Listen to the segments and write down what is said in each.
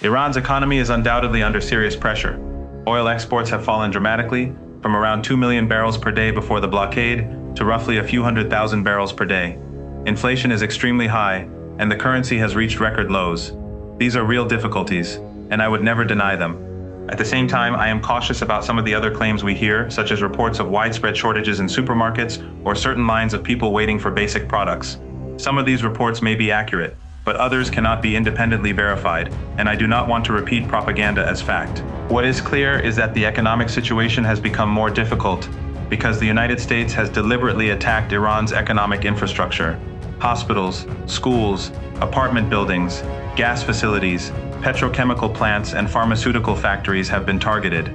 Iran's economy is undoubtedly under serious pressure. Oil exports have fallen dramatically, from around 2 million barrels per day before the blockade to roughly a few 100,000 barrels per day. Inflation is extremely high, and the currency has reached record lows. These are real difficulties, and I would never deny them. At the same time, I am cautious about some of the other claims we hear, such as reports of widespread shortages in supermarkets or certain lines of people waiting for basic products. Some of these reports may be accurate, but others cannot be independently verified, and I do not want to repeat propaganda as fact. What is clear is that the economic situation has become more difficult because the United States has deliberately attacked Iran's economic infrastructure. Hospitals, schools, apartment buildings, gas facilities, petrochemical plants, and pharmaceutical factories have been targeted.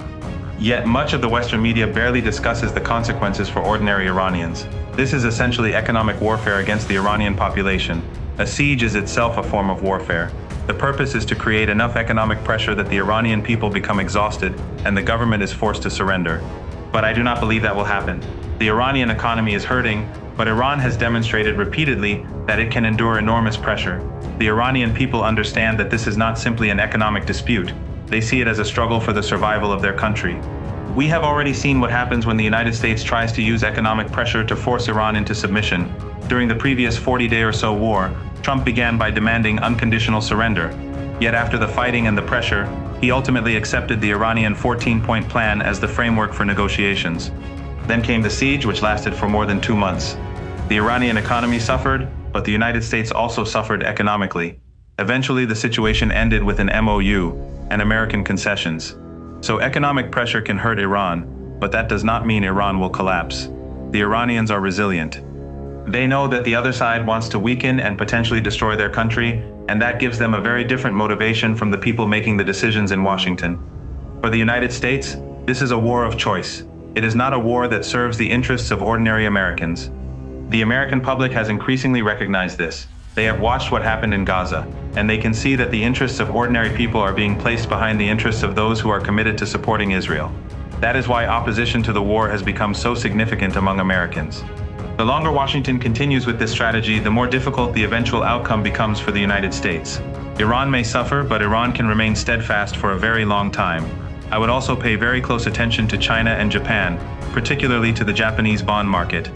Yet much of the Western media barely discusses the consequences for ordinary Iranians. This is essentially economic warfare against the Iranian population. A siege is itself a form of warfare. The purpose is to create enough economic pressure that the Iranian people become exhausted and the government is forced to surrender. But I do not believe that will happen. The Iranian economy is hurting, but Iran has demonstrated repeatedly that it can endure enormous pressure. The Iranian people understand that this is not simply an economic dispute. They see it as a struggle for the survival of their country. We have already seen what happens when the United States tries to use economic pressure to force Iran into submission. During the previous 40-day or so war, Trump began by demanding unconditional surrender. Yet after the fighting and the pressure, he ultimately accepted the Iranian 14-point plan as the framework for negotiations. Then came the siege, which lasted for more than 2 months. The Iranian economy suffered, but the United States also suffered economically. Eventually, the situation ended with an MOU and American concessions. So economic pressure can hurt Iran, but that does not mean Iran will collapse. The Iranians are resilient. They know that the other side wants to weaken and potentially destroy their country, and that gives them a very different motivation from the people making the decisions in Washington. For the United States, this is a war of choice. It is not a war that serves the interests of ordinary Americans. The American public has increasingly recognized this. They have watched what happened in Gaza, and they can see that the interests of ordinary people are being placed behind the interests of those who are committed to supporting Israel. That is why opposition to the war has become so significant among Americans. The longer Washington continues with this strategy, the more difficult the eventual outcome becomes for the United States. Iran may suffer, but Iran can remain steadfast for a very long time. I would also pay very close attention to China and Japan, particularly to the Japanese bond market.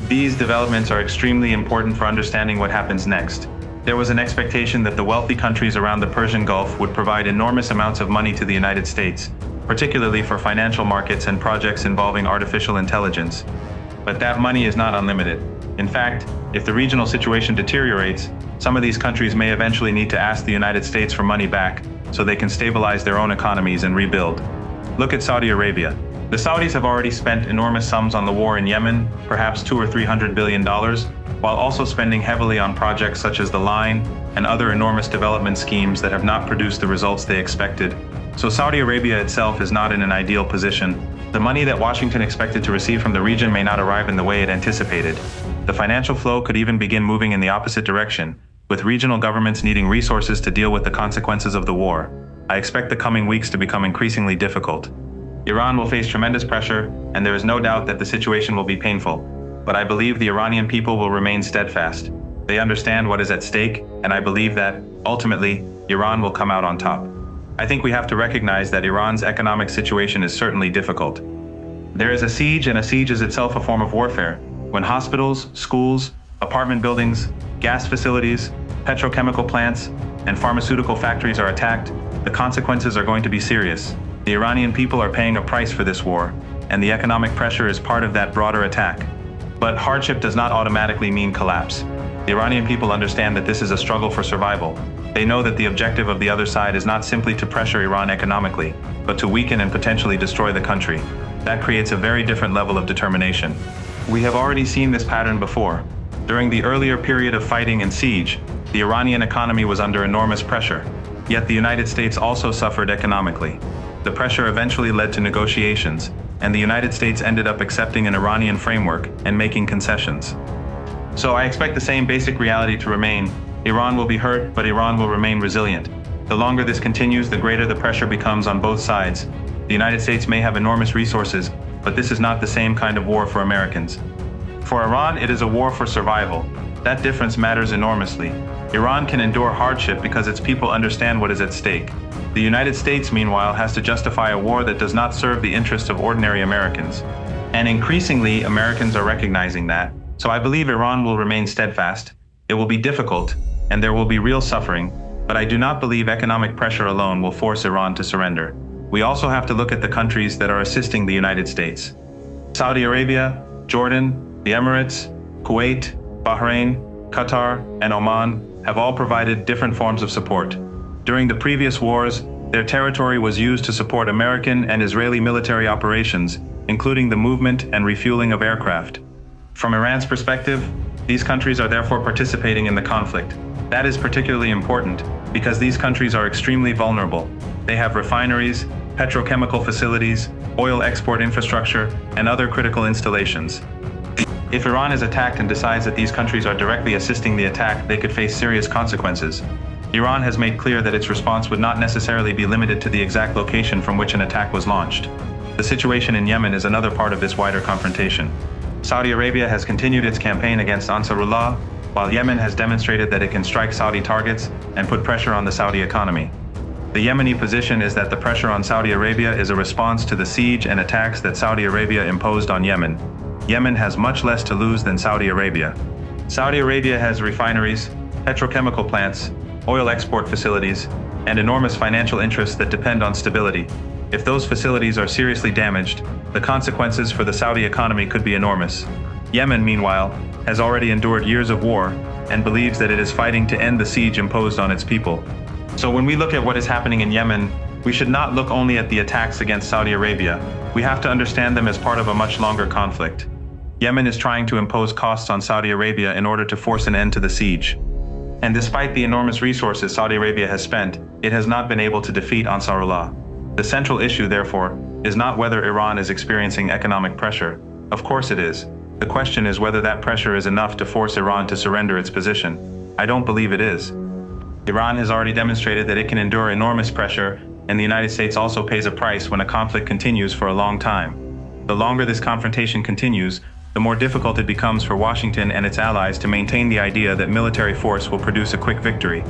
These developments are extremely important for understanding what happens next. There was an expectation that the wealthy countries around the Persian Gulf would provide enormous amounts of money to the United States, particularly for financial markets and projects involving artificial intelligence. But that money is not unlimited. In fact, if the regional situation deteriorates, some of these countries may eventually need to ask the United States for money back so they can stabilize their own economies and rebuild. Look at Saudi Arabia. The Saudis have already spent enormous sums on the war in Yemen, perhaps $200 or $300 billion, while also spending heavily on projects such as the line and other enormous development schemes that have not produced the results they expected. So Saudi Arabia itself is not in an ideal position. The money that Washington expected to receive from the region may not arrive in the way it anticipated. The financial flow could even begin moving in the opposite direction, with regional governments needing resources to deal with the consequences of the war. I expect the coming weeks to become increasingly difficult. Iran will face tremendous pressure, and there is no doubt that the situation will be painful. But I believe the Iranian people will remain steadfast. They understand what is at stake, and I believe that, ultimately, Iran will come out on top. I think we have to recognize that Iran's economic situation is certainly difficult. There is a siege, and a siege is itself a form of warfare. When hospitals, schools, apartment buildings, gas facilities, petrochemical plants, and pharmaceutical factories are attacked, the consequences are going to be serious. The Iranian people are paying a price for this war, and the economic pressure is part of that broader attack. But hardship does not automatically mean collapse. The Iranian people understand that this is a struggle for survival. They know that the objective of the other side is not simply to pressure Iran economically, but to weaken and potentially destroy the country. That creates a very different level of determination. We have already seen this pattern before. During the earlier period of fighting and siege, the Iranian economy was under enormous pressure, yet the United States also suffered economically. The pressure eventually led to negotiations, and the United States ended up accepting an Iranian framework and making concessions. So I expect the same basic reality to remain. Iran will be hurt, but Iran will remain resilient. The longer this continues, the greater the pressure becomes on both sides. The United States may have enormous resources, but this is not the same kind of war for Americans. For Iran, it is a war for survival. That difference matters enormously. Iran can endure hardship because its people understand what is at stake. The United States, meanwhile, has to justify a war that does not serve the interests of ordinary Americans. And increasingly, Americans are recognizing that. So I believe Iran will remain steadfast. It will be difficult, and there will be real suffering, but I do not believe economic pressure alone will force Iran to surrender. We also have to look at the countries that are assisting the United States. Saudi Arabia, Jordan, the Emirates, Kuwait, Bahrain, Qatar, and Oman have all provided different forms of support. During the previous wars, their territory was used to support American and Israeli military operations, including the movement and refueling of aircraft. From Iran's perspective, these countries are therefore participating in the conflict. That is particularly important because these countries are extremely vulnerable. They have refineries, petrochemical facilities, oil export infrastructure, and other critical installations. If Iran is attacked and decides that these countries are directly assisting the attack, they could face serious consequences. Iran has made clear that its response would not necessarily be limited to the exact location from which an attack was launched. The situation in Yemen is another part of this wider confrontation. Saudi Arabia has continued its campaign against Ansarullah, while Yemen has demonstrated that it can strike Saudi targets and put pressure on the Saudi economy. The Yemeni position is that the pressure on Saudi Arabia is a response to the siege and attacks that Saudi Arabia imposed on Yemen. Yemen has much less to lose than Saudi Arabia. Saudi Arabia has refineries, petrochemical plants, oil export facilities, and enormous financial interests that depend on stability. If those facilities are seriously damaged, the consequences for the Saudi economy could be enormous. Yemen, meanwhile, has already endured years of war and believes that it is fighting to end the siege imposed on its people. So when we look at what is happening in Yemen, we should not look only at the attacks against Saudi Arabia. We have to understand them as part of a much longer conflict. Yemen is trying to impose costs on Saudi Arabia in order to force an end to the siege. And despite the enormous resources Saudi Arabia has spent, it has not been able to defeat Ansarullah. The central issue, therefore, is not whether Iran is experiencing economic pressure. Of course it is. The question is whether that pressure is enough to force Iran to surrender its position. I don't believe it is. Iran has already demonstrated that it can endure enormous pressure, and the United States also pays a price when a conflict continues for a long time. The longer this confrontation continues, the more difficult it becomes for Washington and its allies to maintain the idea that military force will produce a quick victory.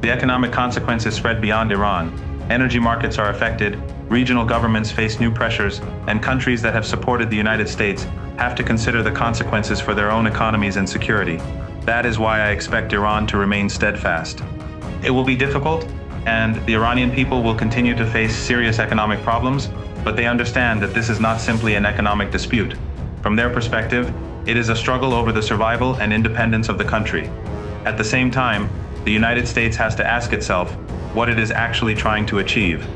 The economic consequences spread beyond Iran. Energy markets are affected, regional governments face new pressures, and countries that have supported the United States have to consider the consequences for their own economies and security. That is why I expect Iran to remain steadfast. It will be difficult, and the Iranian people will continue to face serious economic problems, but they understand that this is not simply an economic dispute. From their perspective, it is a struggle over the survival and independence of the country. At the same time, the United States has to ask itself what it is actually trying to achieve.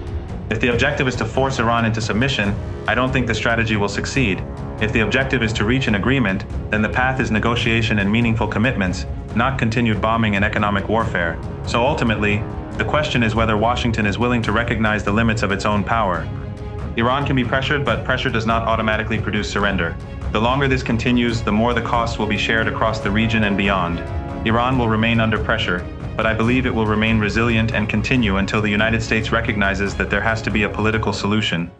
If the objective is to force Iran into submission, I don't think the strategy will succeed. If the objective is to reach an agreement, then the path is negotiation and meaningful commitments, not continued bombing and economic warfare. So ultimately, the question is whether Washington is willing to recognize the limits of its own power. Iran can be pressured, but pressure does not automatically produce surrender. The longer this continues, the more the costs will be shared across the region and beyond. Iran will remain under pressure, but I believe it will remain resilient and continue until the United States recognizes that there has to be a political solution.